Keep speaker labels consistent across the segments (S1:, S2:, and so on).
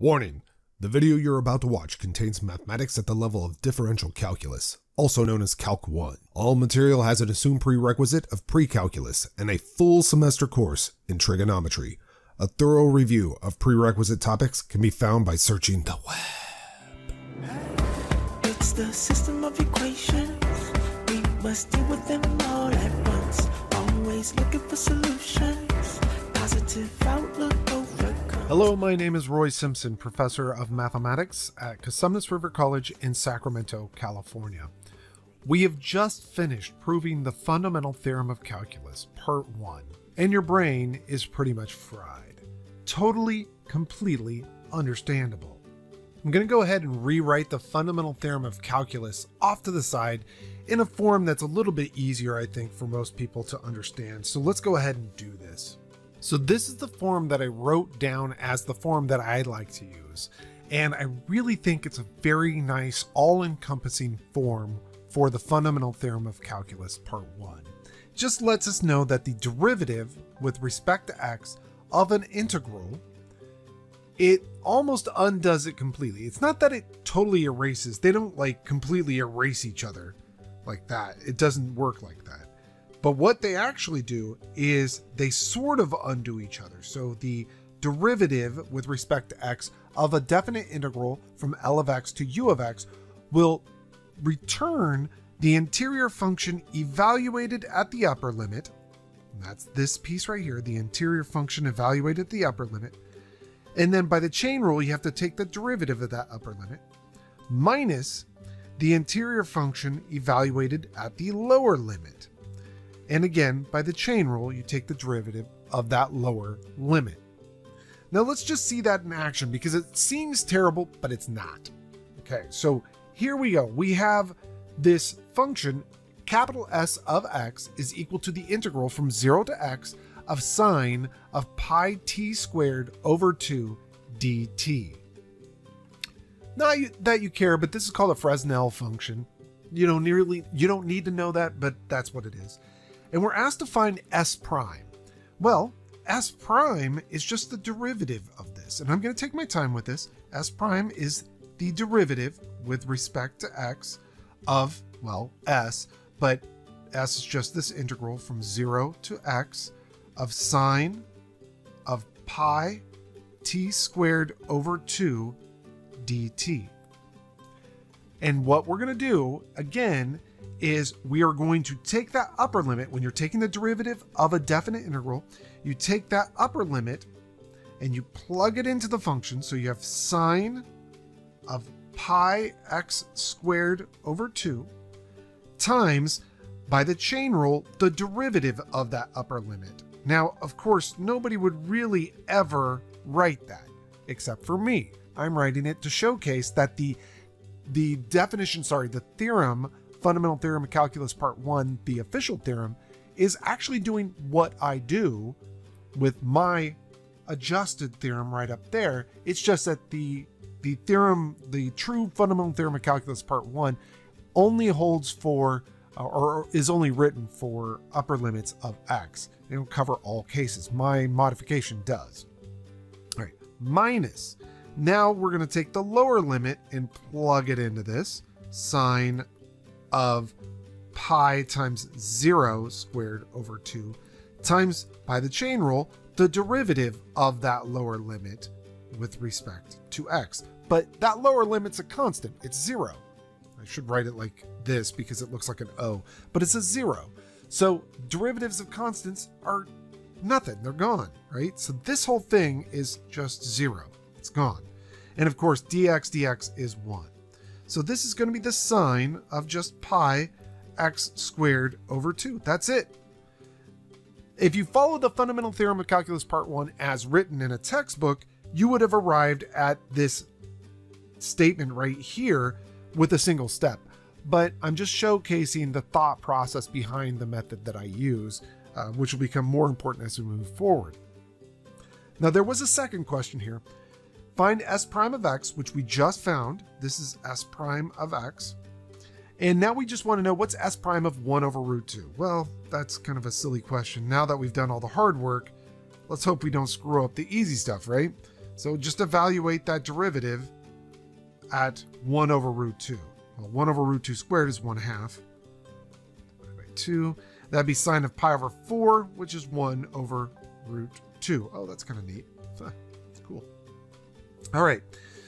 S1: Warning: the video you're about to watch contains mathematics at the level of differential calculus, also known as Calc 1. All material has an assumed prerequisite of pre-calculus and a full semester course in trigonometry. A thorough review of prerequisite topics can be found by searching the web.
S2: It's the system of equations. We must deal with them all at once. Always looking for solutions. Positive outlook overcome.
S3: Hello, my name is Roy Simpson, professor of mathematics at Cosumnes River College in Sacramento, California. We have just finished proving the fundamental theorem of calculus, part 1, and your brain is pretty much fried. Totally, completely understandable. I'm going to go ahead and rewrite the fundamental theorem of calculus off to the side in a form that's a little bit easier, I think, for most people to understand. So let's go ahead and do this. So this is the form that I wrote down as the form that I like to use. And I really think it's a very nice, all-encompassing form for the fundamental theorem of calculus, part 1. It just lets us know that the derivative with respect to x of an integral, it almost undoes it completely. It's not that it totally erases. They don't like completely erase each other like that. It doesn't work like that. But what they actually do is they sort of undo each other. So the derivative with respect to x of a definite integral from L of x to U of x will return the interior function evaluated at the upper limit. And that's this piece right here, the interior function evaluated at the upper limit. And then by the chain rule, you have to take the derivative of that upper limit minus the interior function evaluated at the lower limit. And again, by the chain rule, you take the derivative of that lower limit. Now let's just see that in action because it seems terrible, but it's not. Okay, so here we go. We have this function, capital S of x is equal to the integral from 0 to x of sine of pi t squared over 2 dt. Not that you care, but this is called a Fresnel function. You don't need to know that, but that's what it is. And we're asked to find S prime. Well, S prime is just the derivative of this. And I'm going to take my time with this. S prime is the derivative with respect to x of, well, S, but S is just this integral from 0 to x of sine of pi t squared over 2 dt. And what we're going to do, again, is we are going to take that upper limit. When you're taking the derivative of a definite integral, you take that upper limit and you plug it into the function. So you have sine of pi x squared over 2 times, by the chain rule, the derivative of that upper limit. Now, of course, nobody would really ever write that except for me. I'm writing it to showcase that the theorem, fundamental theorem of calculus part 1, the official theorem, is actually doing what I do with my adjusted theorem right up there. It's just that the theorem, the true fundamental theorem of calculus part 1, only holds for, or is only written for upper limits of x. It don't cover all cases. My modification does. All right, minus. Now we're going to take the lower limit and plug it into this. Sine of pi times 0 squared over 2 times, by the chain rule, the derivative of that lower limit with respect to x. But that lower limit's a constant. It's 0. I should write it like this because it looks like an O, but it's a 0. So derivatives of constants are nothing. They're gone, right? So this whole thing is just 0. It's gone. And of course, dx is 1. So this is going to be the sine of just pi x squared over 2. That's it. If you follow the fundamental theorem of calculus part 1 as written in a textbook, you would have arrived at this statement right here with a single step. But I'm just showcasing the thought process behind the method that I use, which will become more important as we move forward. Now, there was a second question here. Find S prime of x, which we just found. This is S prime of x. And now we just want to know what's S prime of 1 over root 2. Well, that's kind of a silly question. Now that we've done all the hard work, let's hope we don't screw up the easy stuff, right? So just evaluate that derivative at 1 over root 2. Well, 1 over root 2 squared is 1/2 divided by 2. That'd be sine of pi over 4, which is 1 over root 2. Oh, that's kind of neat. Cool. All right.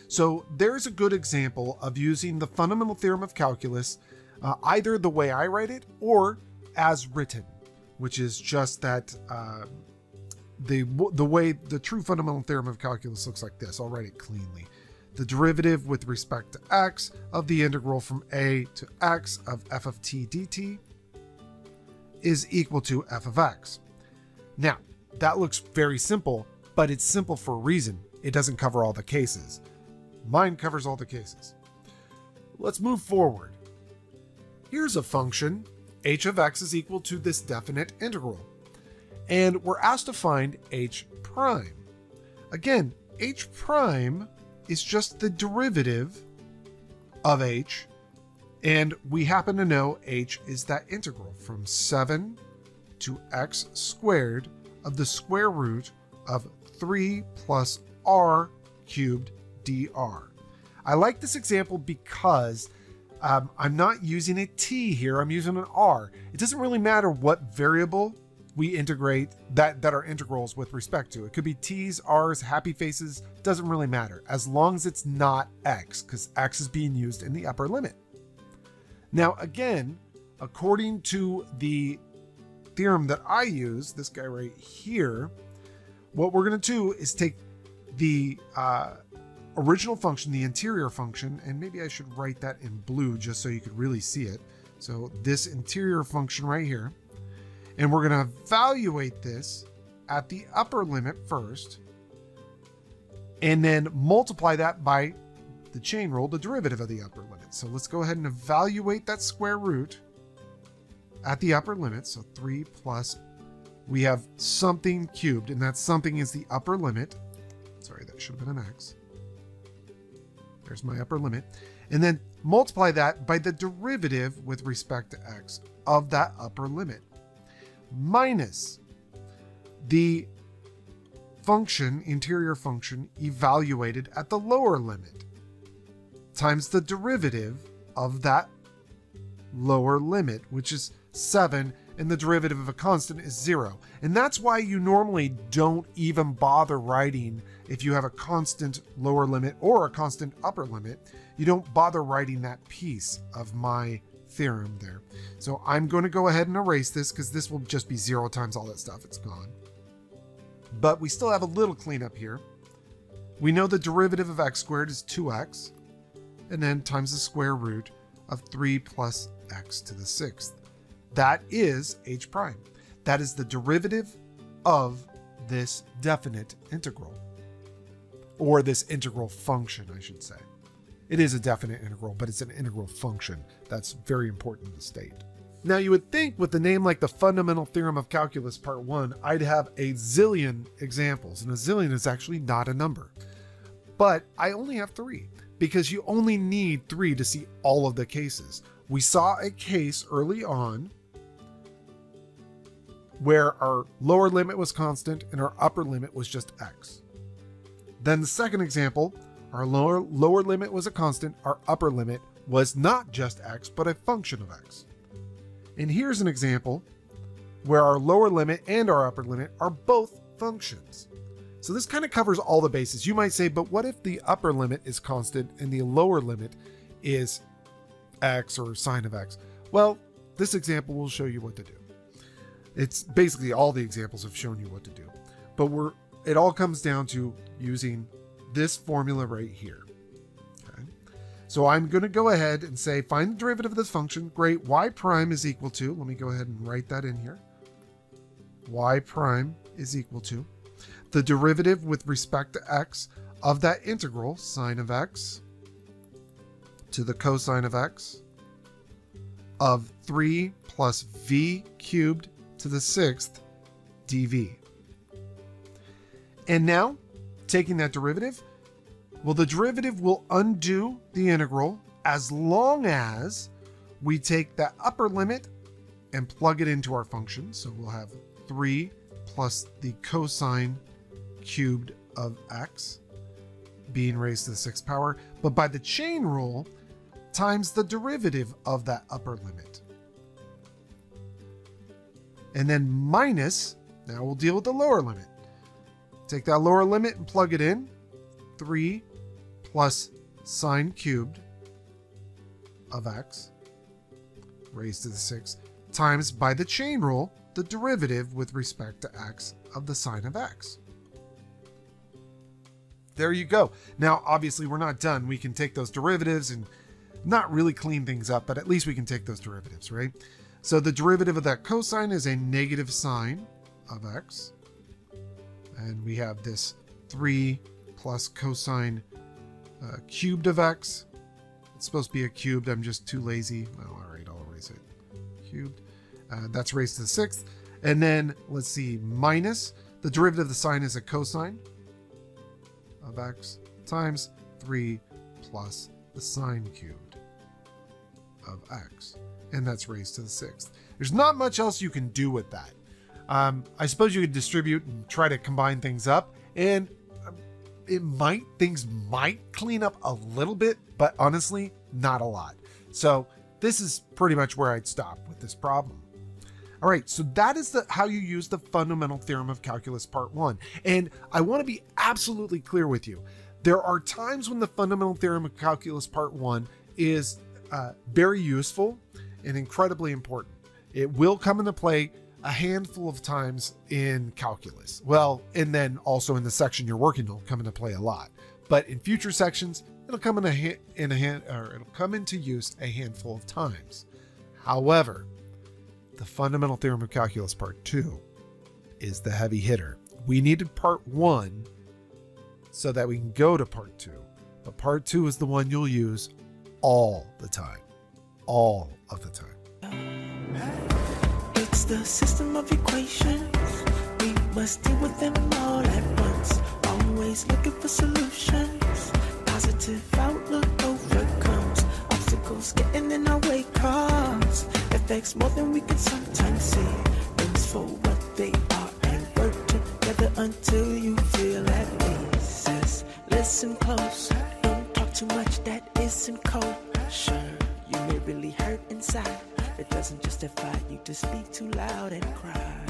S3: So there's a good example of using the fundamental theorem of calculus, either the way I write it or as written, which is just that the way the true fundamental theorem of calculus looks like this. I'll write it cleanly. The derivative with respect to x of the integral from a to x of f of t dt is equal to f of x. Now, that looks very simple, but it's simple for a reason. It doesn't cover all the cases. Mine covers all the cases. Let's move forward. Here's a function, h of x is equal to this definite integral. And we're asked to find h prime. Again, h prime is just the derivative of h, and we happen to know h is that integral from 7 to x squared of the square root of 3 plus r cubed dr. I like this example because I'm not using a t here, I'm using an r. It doesn't really matter what variable we integrate that are integrals with respect to. It could be t's, r's, happy faces, doesn't really matter as long as it's not x, because x is being used in the upper limit. Now again, according to the theorem that I use, this guy right here, what we're going to do is take the original function, the interior function, and maybe I should write that in blue just so you could really see it. So this interior function right here, and we're going to evaluate this at the upper limit first, and then multiply that by the chain rule, the derivative of the upper limit. So let's go ahead and evaluate that square root at the upper limit. So 3 plus, we have something cubed, and that something is the upper limit. Sorry, that should have been an x. There's my upper limit. And then multiply that by the derivative with respect to x of that upper limit, minus the function, interior function, evaluated at the lower limit, times the derivative of that lower limit, which is 7, and the derivative of a constant is 0. And that's why you normally don't even bother writing, if you have a constant lower limit or a constant upper limit, you don't bother writing that piece of my theorem there. So I'm going to go ahead and erase this because this will just be 0 times all that stuff. It's gone. But we still have a little cleanup here. We know the derivative of x squared is 2x, and then times the square root of 3 plus x to the 6th. That is h prime. That is the derivative of this definite integral, or this integral function, I should say. It is a definite integral, but it's an integral function. That's very important to state. Now, you would think with a name like the Fundamental Theorem of Calculus Part 1, I'd have a zillion examples, and a zillion is actually not a number. But I only have 3, because you only need 3 to see all of the cases. We saw a case early on where our lower limit was constant and our upper limit was just x. Then the second example, our lower limit was a constant, our upper limit was not just x, but a function of x. And here's an example where our lower limit and our upper limit are both functions. So this kind of covers all the bases. You might say, but what if the upper limit is constant and the lower limit is x or sine of x? Well, this example will show you what to do. It's basically all the examples have shown you what to do, but it all comes down to using this formula right here. Okay. So I'm going to go ahead and say, find the derivative of this function. Great. Y prime is equal to, let me go ahead and write that in here. Y prime is equal to the derivative with respect to x of that integral, sine of x to the cosine of x of 3 plus v cubed to the 6th dv. And now, taking that derivative, well, the derivative will undo the integral as long as we take that upper limit and plug it into our function. So we'll have 3 plus the cosine cubed of x being raised to the 6th power, but by the chain rule times the derivative of that upper limit. And then minus, now we'll deal with the lower limit. Take that lower limit and plug it in. 3 plus sine cubed of x raised to the 6th times, by the chain rule, the derivative with respect to x of the sine of x. There you go. Now, obviously, we're not done. We can take those derivatives and not really clean things up, but at least we can take those derivatives, right? So the derivative of that cosine is a negative sine of x. And we have this 3 plus cosine cubed of x. It's supposed to be a cubed. I'm just too lazy. Well, all right, I'll erase it. Cubed. That's raised to the 6th. And then, let's see, minus. The derivative of the sine is a cosine of x times 3 plus the sine cubed of x. And that's raised to the 6th. There's not much else you can do with that. I suppose you could distribute and try to combine things up, and things might clean up a little bit, but honestly, not a lot. So this is pretty much where I'd stop with this problem. All right, so that is how you use the fundamental theorem of calculus part 1. And I want to be absolutely clear with you. There are times when the fundamental theorem of calculus part 1 is very useful and incredibly important. It will come into play a handful of times in calculus. Well, and then also in the section you're working on, come into play a lot. But in future sections, it'll come it'll come into use a handful of times. However, the fundamental theorem of calculus part 2 is the heavy hitter. We needed part 1 so that we can go to part 2. But part 2 is the one you'll use all the time. All of the time.
S2: It's the system of equations. We must deal with them all at once. Always looking for solutions. Positive outlook overcomes obstacles getting in our way. Cause affects more than we can sometimes see. Things for what they are and work together until you feel at ease. Says, listen close. Don't talk too much that isn't kosher. You may really hurt inside. It doesn't justify you to speak too loud and cry.